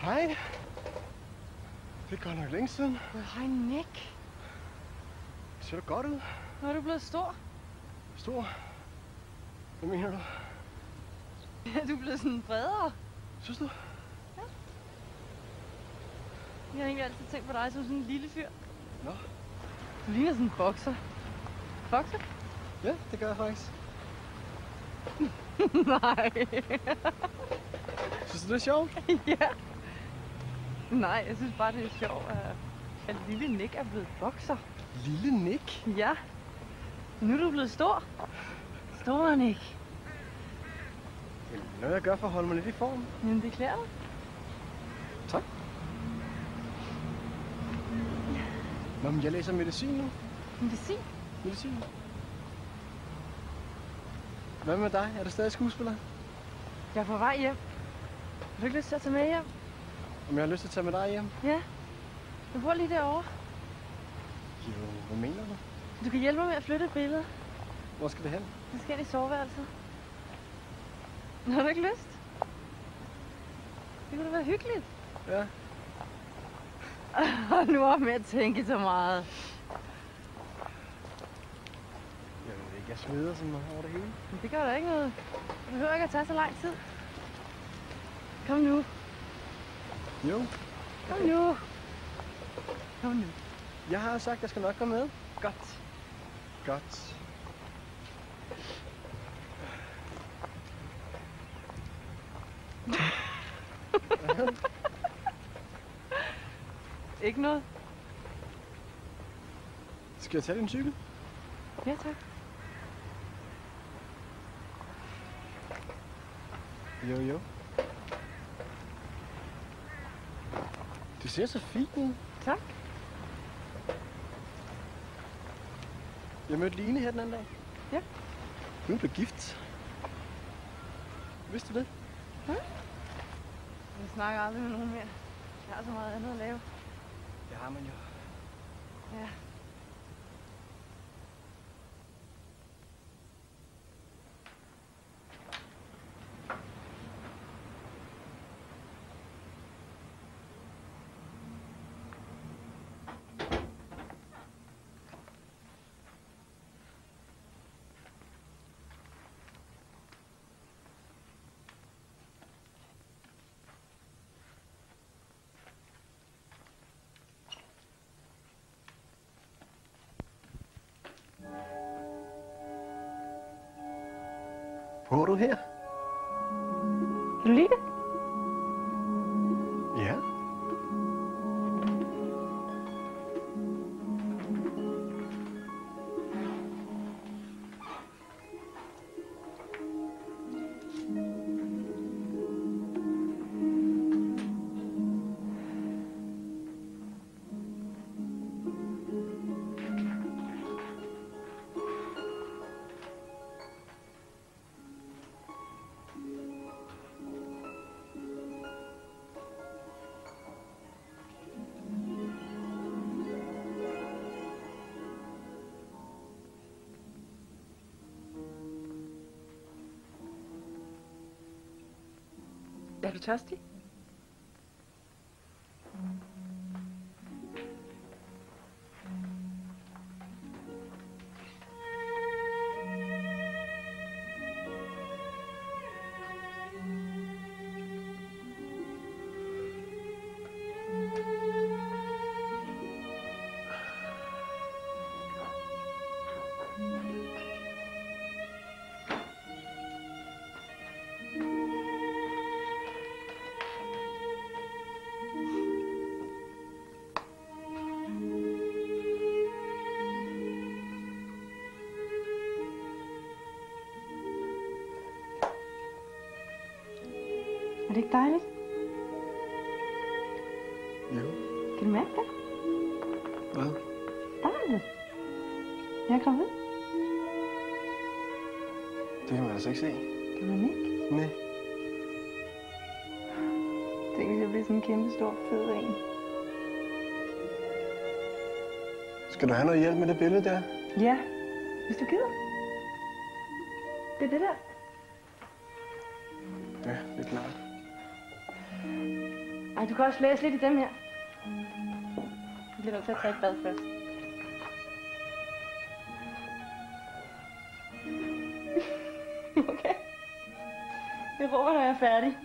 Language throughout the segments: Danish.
Hej. Det er godt nok længe siden. Hej, Nick. Ser du godt ud? Nu er du blevet stor. Stor? Hvad mener du? Ja, du er blevet sådan bredere. Synes du? Ja. Jeg har egentlig altid tænkt på dig som sådan en lille fyr. Nå. Du ligner sådan en bokser. Bokser? Ja, det gør jeg faktisk. Nej. Synes du, det er sjovt? Ja. Nej, jeg synes bare, det er sjovt, at lille Nick er blevet bokser. Lille Nick? Ja. Nu er du blevet stor. Stor Nick. Jamen, noget jeg gør for at holde mig lidt i form. Jamen, det klæder dig. Tak. Nå, men jeg læser medicin nu. Medicin? Medicin. Hvad med dig? Er du stadig skuespiller? Jeg er på vej hjem. Har du ikke lyst til at tage med hjem? Om jeg har lyst til at tage med dig hjem? Ja. Jeg bor lige derovre. Jo, hvad mener du? Du kan hjælpe mig med at flytte et billede. Hvor skal det hen? Jeg skal ind i soveværelset. Har du ikke lyst? Det kunne da være hyggeligt. Ja. Hold nu op med at tænke så meget. Jeg ved ikke, jeg sveder sådan over det hele. Men det gør da ikke noget. Det behøver ikke at tage så lang tid. Kom nu. Jo. Kom nu. Kom nu. Jeg har jo sagt, at jeg skal nok komme med. Godt. Godt. Ikke noget? Skal jeg tage din cykel? Ja, tak. Jo. Du ser så fint ud. Tak. Jeg mødte Line her den anden dag. Ja. Hun blev gift. Vidste du det? Ja. Jeg snakker aldrig med nogen mere. Jeg har så meget andet at lave. Det har man jo. Ja. Bor du her? Kan du lide det? Ja. Er du tørstig? Er det ikke dejligt? Jo. Kan du mærke det? Hvad? Dejligt. Jeg er gravid. Det kan man altså ikke se. Kan man ikke? Nej. Tænk, hvis jeg bliver sådan en kæmpe stor fed en. Skal du have noget hjælp med det billede der? Ja, hvis du gider. Det er det der. Ja, det er klart. Ej, du kan også læse lidt i dem her. Jeg bliver nødt til at tage et bad først. Okay. Jeg råber, når jeg er færdig.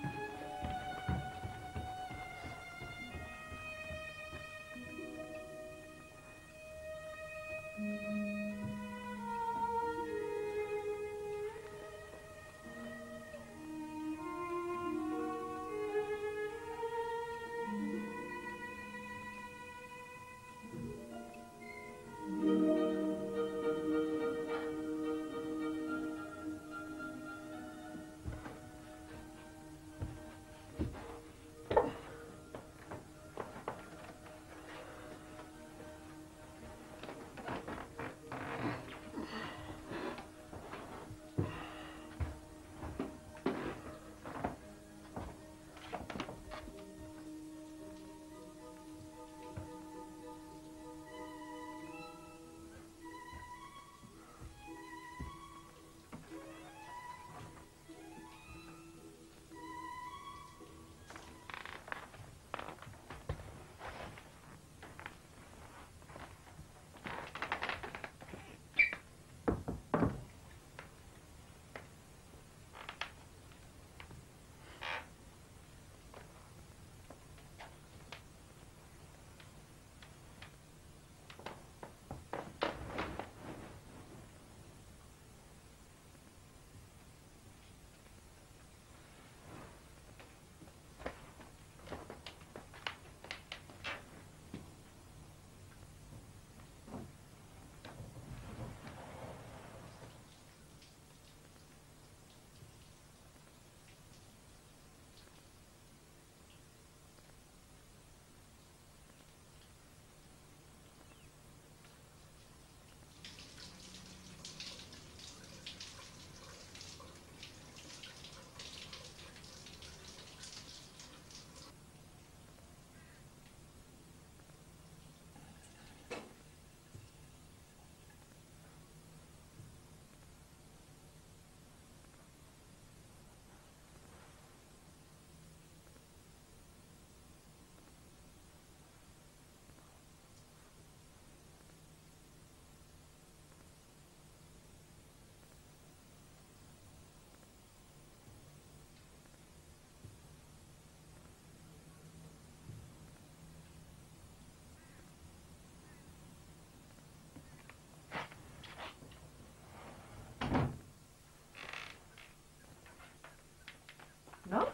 Nå? Jeg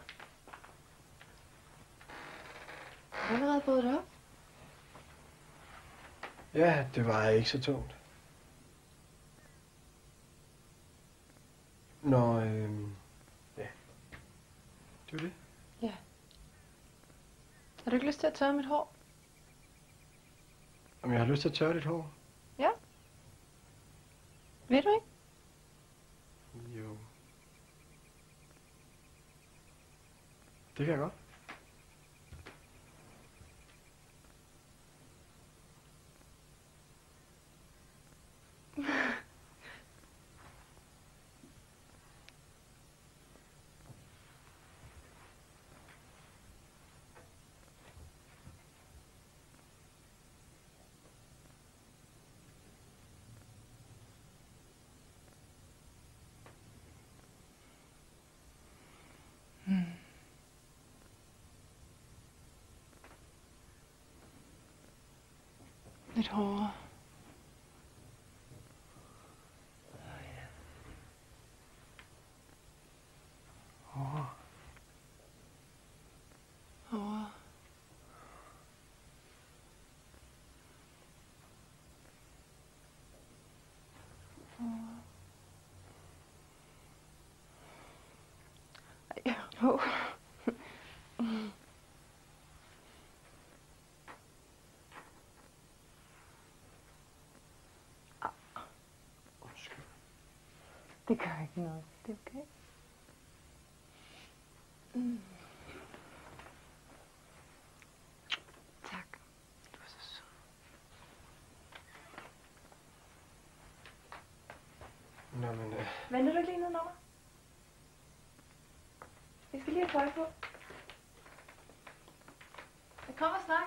har allerede fået det op. Ja, det var ikke så tungt. Nå, ja. Det var det. Ja. Har du ikke lyst til at tørre mit hår? Om jeg har lyst til at tørre dit hår? Ja. Ved du ikke? Jo. Det kan jeg godt. Lidt hårdere. Hårdere. Hårdere. Hårdere. Ej, hov. Undskyld. Det gør ikke noget. Det er okay. Tak. Du er så sød. Nå, men Venter du ikke lige noget, Jeg skal lige have tøj på. Kom og snak.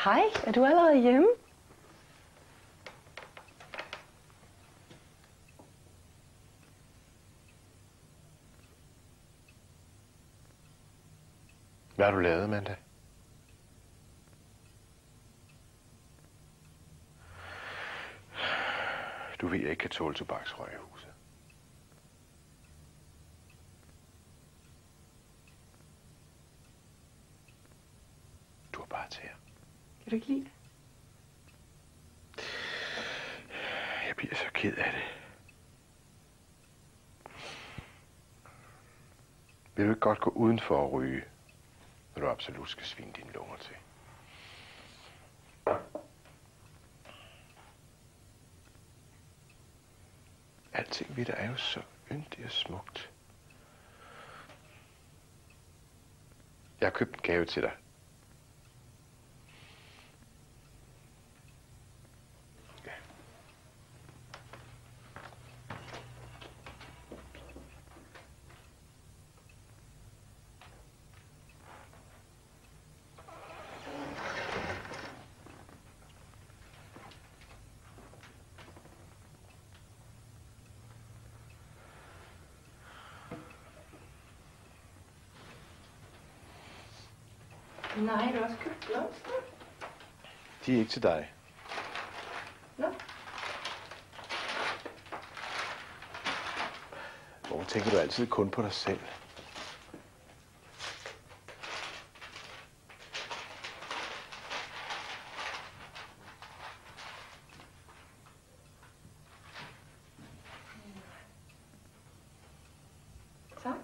Hej, er du allerede hjemme? Hvad har du lavet, Amanda? Du ved, jeg ikke kan tåle tobaksrøg i huset. Du er bare til her. Kan du ikke lide det? Jeg bliver så ked af det. Vil du ikke godt gå udenfor at ryge, når du absolut skal svinge dine lunger til? Alting ved dig er jo så yndigt og smukt. Jeg har købt en gave til dig. Ja. Nej, du har også købt blomster. De er ikke til dig. Nå. Hvorfor tænker du altid kun på dig selv? Tak.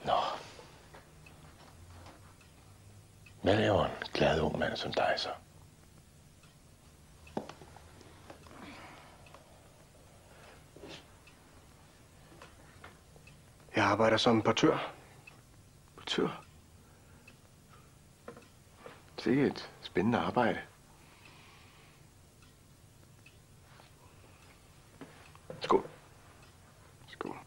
Nå. Hvad laver en glad ung mand som dig så? Jeg arbejder som portør. Portør? Det er et spændende arbejde. Skål. Skål.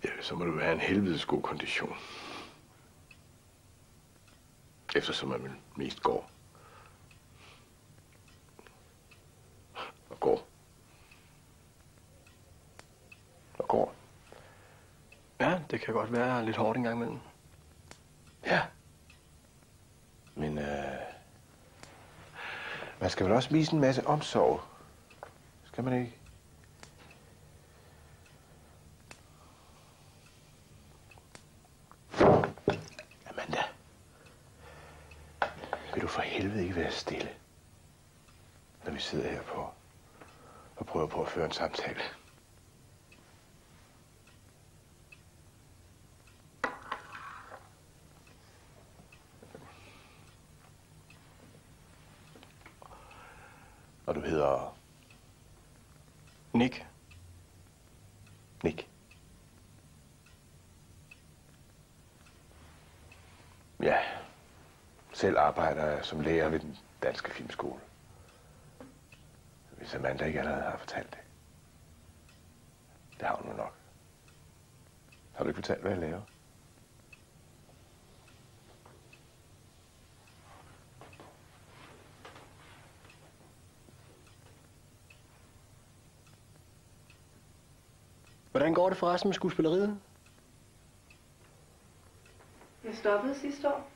Ja, så må det være en helvedes god kondition. Eftersom man vel mest går. Og går. Og går. Ja, det kan godt være lidt hårdt en gang imellem. Ja. Men man skal vel også vise en masse omsorg. Skal man ikke? Amanda. Vil du for helvede ikke være stille, når vi sidder her på og prøver på at føre en samtale? Og du hedder... Nick. Nick. Ja. Selv arbejder jeg som lærer ved den danske filmskole. Hvis Amanda ikke allerede har fortalt det. Det har hun nu nok. Har du ikke fortalt, hvad jeg laver? Hvordan går det forresten med skuespilleriet? Jeg stoppede sidste år.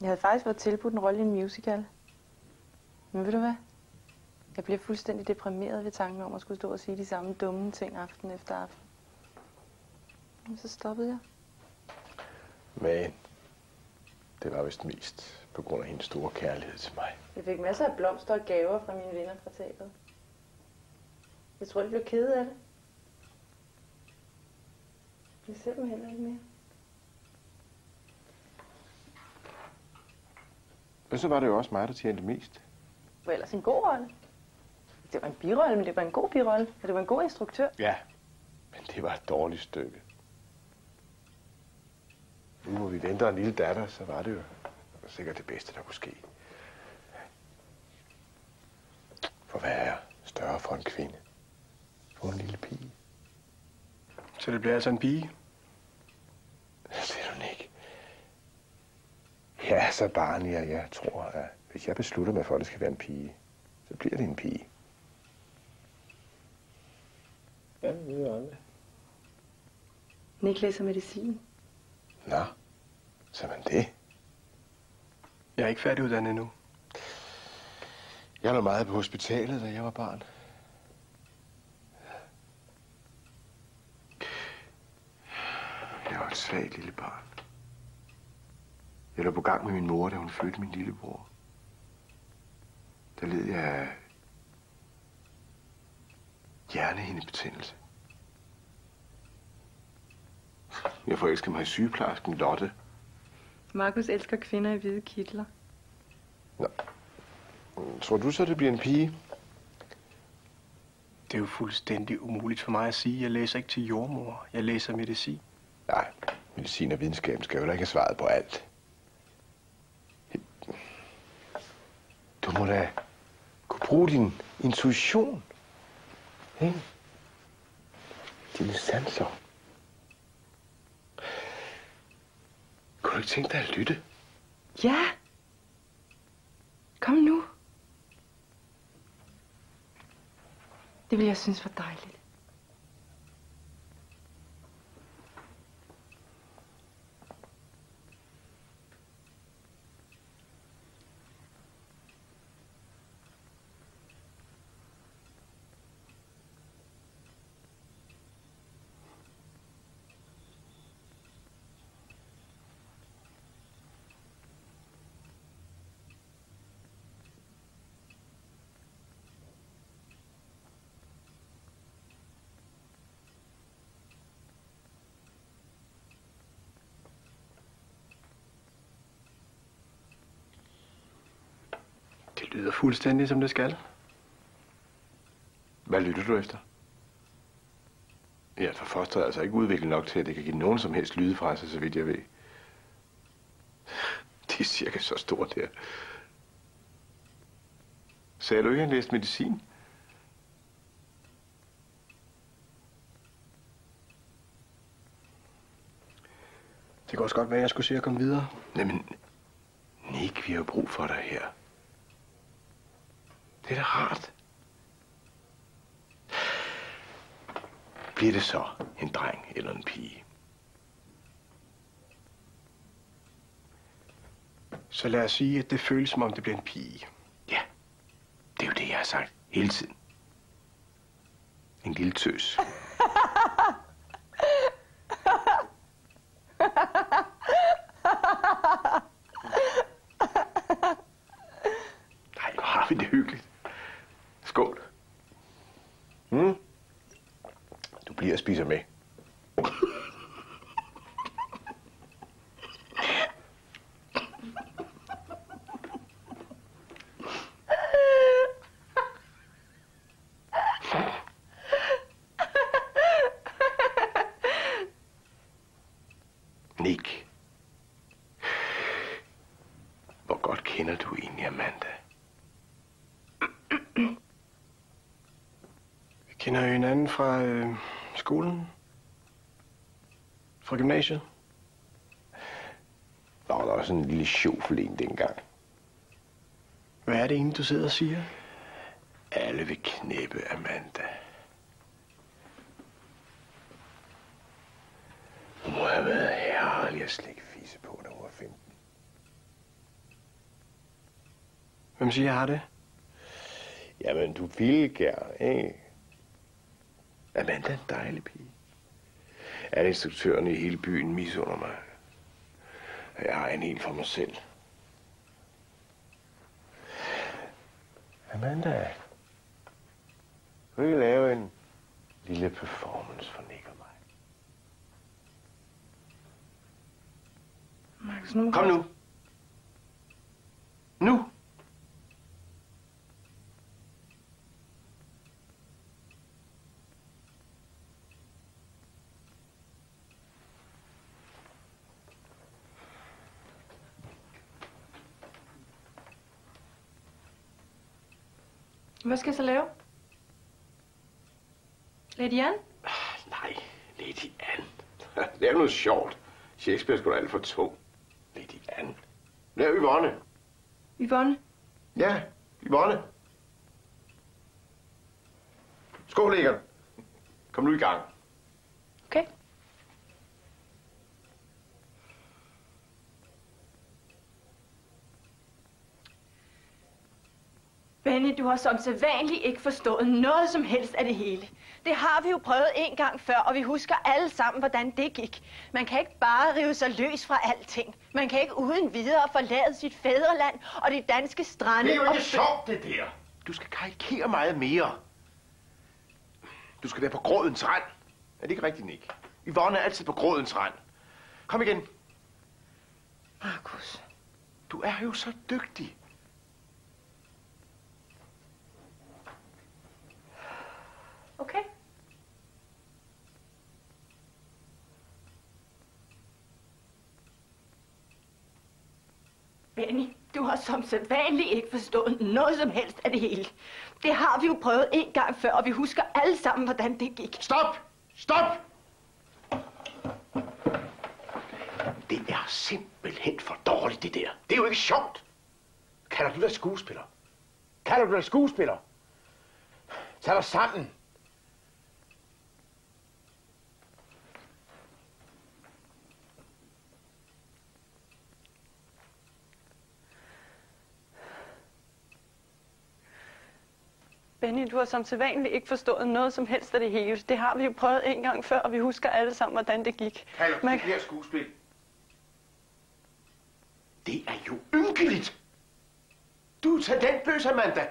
Jeg havde faktisk fået tilbudt en rolle i en musical. Men ved du hvad? Jeg bliver fuldstændig deprimeret ved tanken om at skulle stå og sige de samme dumme ting aften efter aften. Og så stoppede jeg. Men det var vist mest på grund af hendes store kærlighed til mig. Jeg fik masser af blomster og gaver fra mine venner fra teatret. Jeg tror, de blev kede af det. Jeg ser dem heller ikke mere. Og så var det jo også mig, der tjente mest. Det var ellers en god rolle. Det var en birolle, men det var en god birolle. Og det var en god instruktør. Ja, men det var et dårligt stykke. Nu hvor vi venter en lille datter, så var det jo sikkert det bedste, der kunne ske. For hvad er større for en kvinde? For en lille pige. Så det bliver altså en pige? Det ser du ikke. Jeg er så barnlig, at jeg tror, at hvis jeg beslutter mig for, at det skal være en pige, så bliver det en pige. Ja, det er aldrig. Nick læser medicin. Nå, så man det. Jeg er ikke færdiguddannet endnu. Jeg var meget på hospitalet, da jeg var barn. Jeg var et svagt lille barn. Jeg lå på gang med min mor, da hun fødte min lillebror. Der led jeg af hjernehindebetændelse. Jeg forelskede mig i sygeplejersken Lotte. Markus elsker kvinder i hvide kitler. Nå. Tror du så, det bliver en pige? Det er jo fuldstændig umuligt for mig at sige. Jeg læser ikke til jordmor. Jeg læser medicin. Nej, medicin og videnskab skal jo ikke have svaret på alt. Du må da kunne bruge din intuition. Ikke? Dine sanser. Kunne du ikke tænke dig at lytte? Ja! Kom nu. Det vil jeg synes var dejligt. Det lyder fuldstændig, som det skal. Hvad lytter du efter? Ja, for fosteret er altså ikke udviklet nok til, at det kan give nogen som helst lyde fra sig, så vidt jeg ved. Det er cirka så stort her. Sagde du ikke, at han læste medicin? Det kan også godt være, at jeg skulle se at komme videre. Jamen, Nick, vi har brug for dig her. Det er da rart. Bliver det så en dreng eller en pige? Så lad os sige, at det føles, som om det bliver en pige. Ja, det er jo det, jeg har sagt hele tiden. En lille tøs. Nej, hvor har vi det hyggeligt. Skål. Du bliver og spiser med. Nick. Hvor godt kender du egentlig Amanda? Vi kender jo hinanden fra skolen. Fra gymnasiet. Der var også en lille sjovfel en dengang. Hvad er det egentlig, du sidder og siger? Alle vil knæppe Amanda. Hun må have været herlig at slikke fisse på, da hun var 15. Hvem siger, jeg har det? Jamen, du ville gerne, ikke? Amanda er en dejlig pige. Alle instruktørerne i hele byen misunder mig. Jeg har en helt for mig selv. Amanda, vil vi lave en lille performance for Nick og mig? Markus, nu... Kom nu. Nu. Hvad skal jeg så lave? Lady Anne? Nej, Lady Anne. Det er noget sjovt. Shakespeare skulle da alt for tung. Lady Anne. Lav Yvonne. Yvonne? Ja, Yvonne. Skål, Egon. Kom nu i gang. Okay. Benny, du har som sædvanligt ikke forstået noget som helst af det hele. Det har vi jo prøvet en gang før, og vi husker alle sammen, hvordan det gik. Man kan ikke bare rive sig løs fra alting. Man kan ikke uden videre forlade sit fædreland og de danske strande. Det er jo ikke sjovt, det der. Du skal karikere meget mere. Du skal være på grådens rand. Er det ikke rigtigt, Nick? Yvonne er altid på grådens rand. Kom igen. Markus. Du er jo så dygtig. Okay. Benny, du har som sædvanligt ikke forstået noget som helst af det hele. Det har vi jo prøvet en gang før, og vi husker alle sammen, hvordan det gik. Stop! Stop! Det er simpelthen for dårligt, det der. Det er jo ikke sjovt. Kalder du dig skuespiller? Kalder du dig skuespiller? Tag dig sammen. Benny, du har som sædvanligt ikke forstået noget som helst af det hele. Det har vi jo prøvet en gang før, og vi husker alle sammen, hvordan det gik. Kalder du det her skuespil? Det er jo ynkeligt. Du er talentløs, Amanda.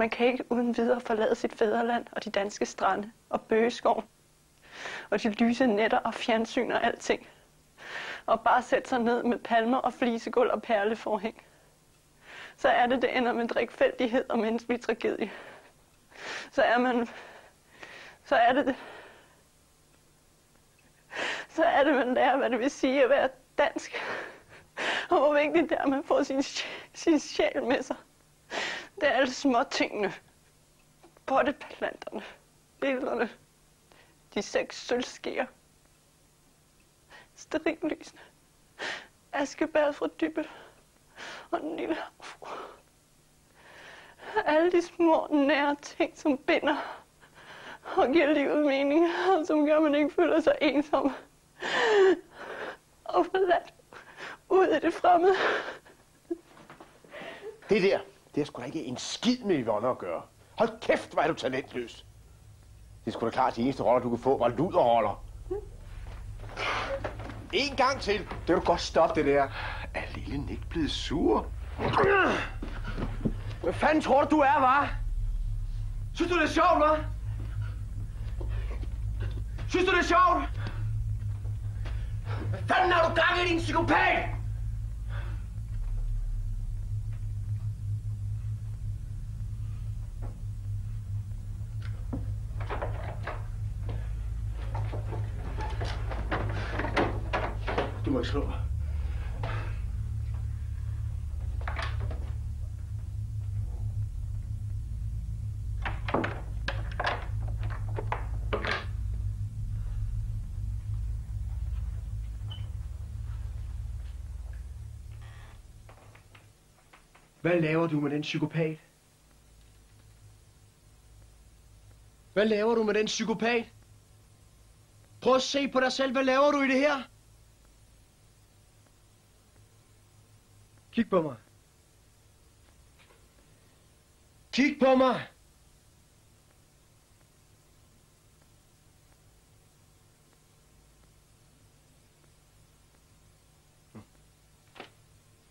Man kan ikke uden videre forlade sit fædreland og de danske strande og bøgeskoven og de lyse nætter og fjernsyn og alting. Og bare sætte sig ned med palmer og flisegulv og perleforhæng. Så er det ender med drikfældighed og menneskelig tragedie. Så er det, man lærer, hvad det vil sige at være dansk. Og hvor vigtigt det er, at man får sin sjæl med sig. Det er alle små tingene. Potteplanterne, billederne, de 6 sølvskeer, stearinlysene, askebæret fra Dybbøl og den lille havfru. Alle de små nære ting, som binder og giver livet mening, og som gør, at man ikke føler sig ensom og forladt ud i det fremmede. Det der, det er sgu da ikke en skid med Yvonne at gøre. Hold kæft, hvor er du talentløs. Det er sgu da klart, at de eneste roller, du kan få, var luderroller. En gang til. Det kan du godt stoppe, det der. Er lille Nick blevet sur? Hvad fanden tror du er, hva'? Synes du, det er sjovt, hva'? Synes du, det er sjovt? Hvad fanden har du gang i, din psykopat? Du må ikke slå mig. Hvad laver du med den psykopat? Hvad laver du med den psykopat? Prøv at se på dig selv. Hvad laver du i det her? Kig på mig. Kig på mig!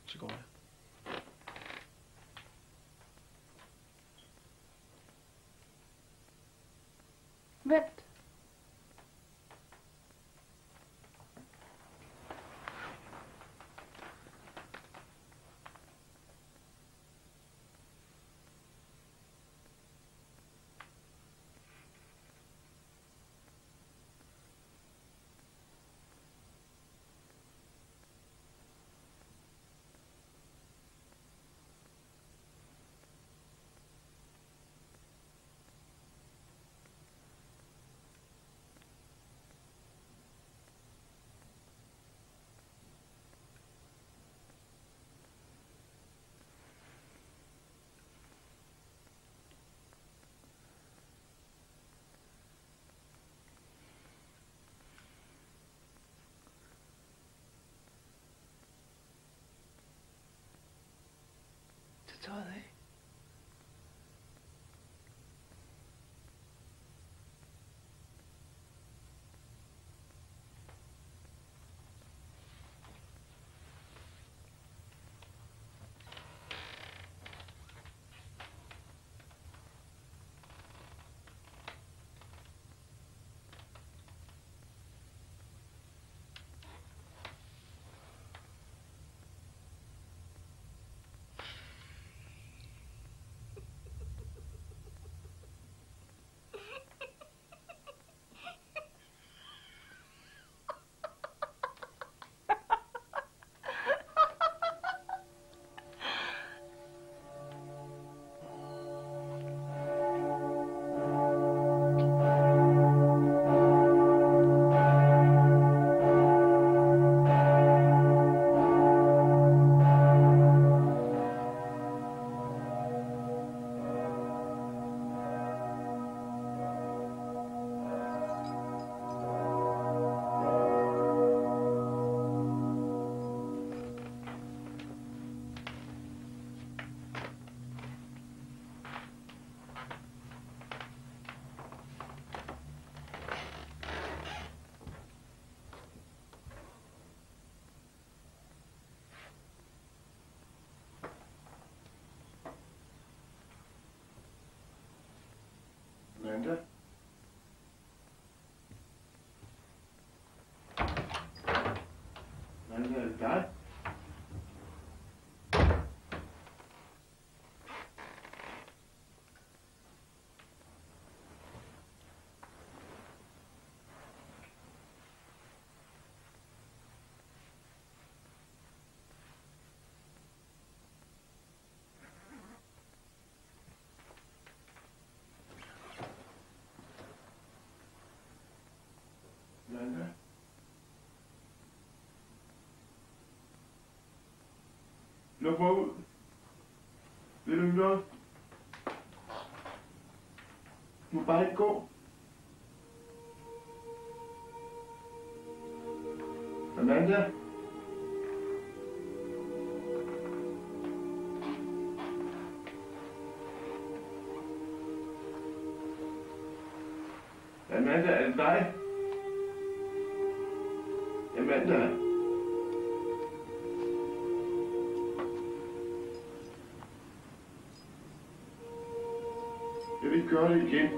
Så går jeg. Vent. Tøjet af. Amanda? Amanda, er det dig? Amanda? Luk mig ud. Vil du ikke noget? Du må bare ikke gå. Amanda? Amanda, er det dig? Amanda? Jeg vil ikke gøre det igen.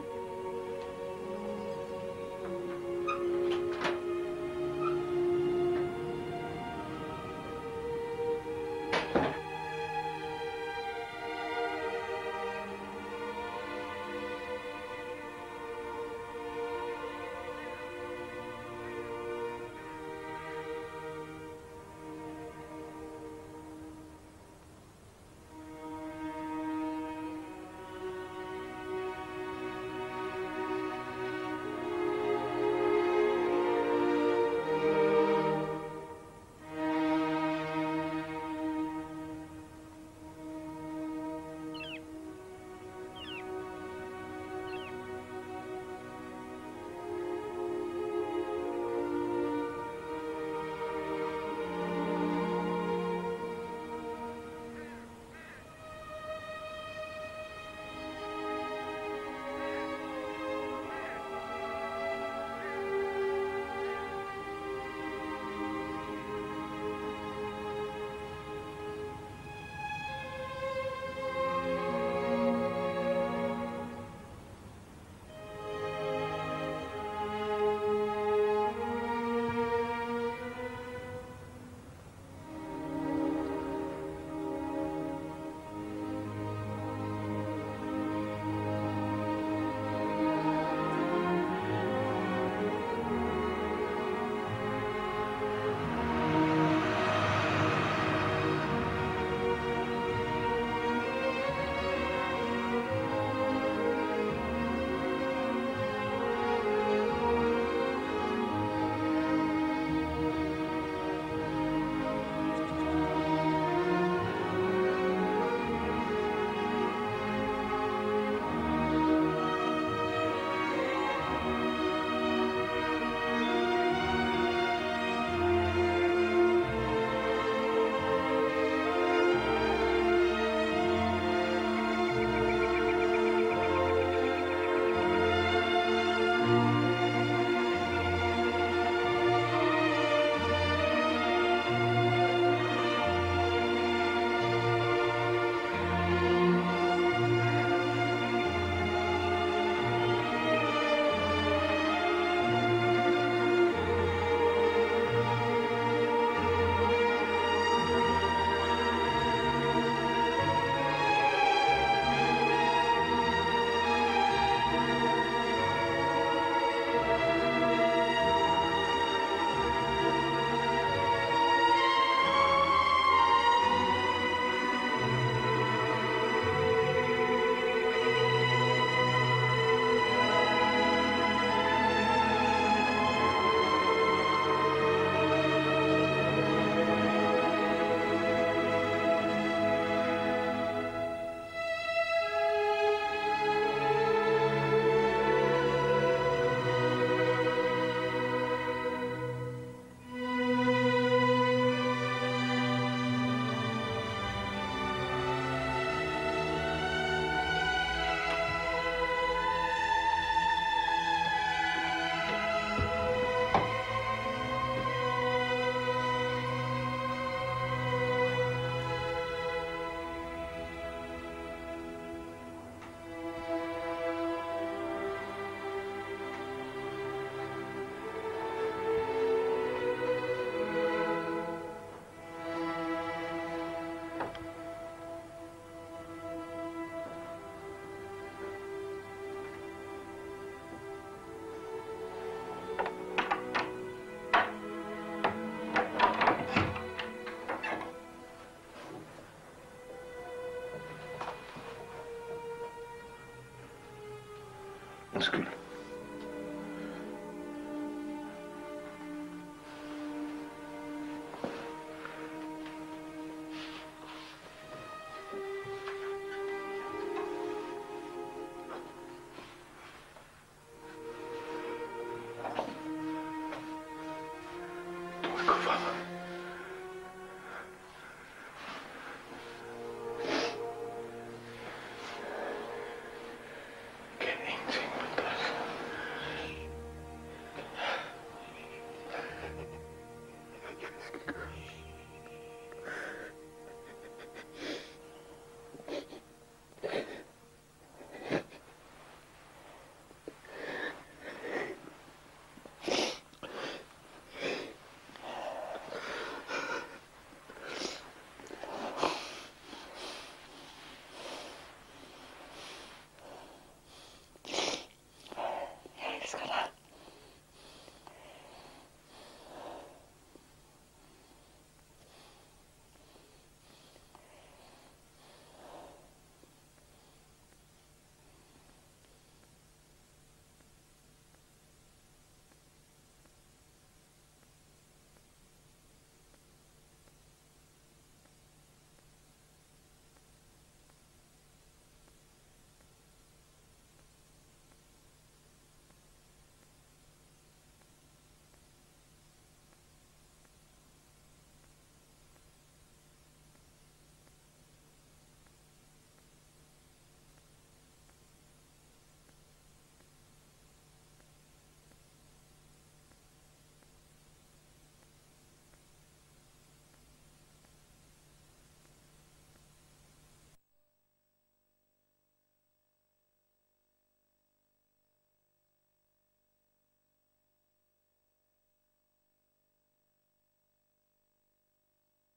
Gå fra mig.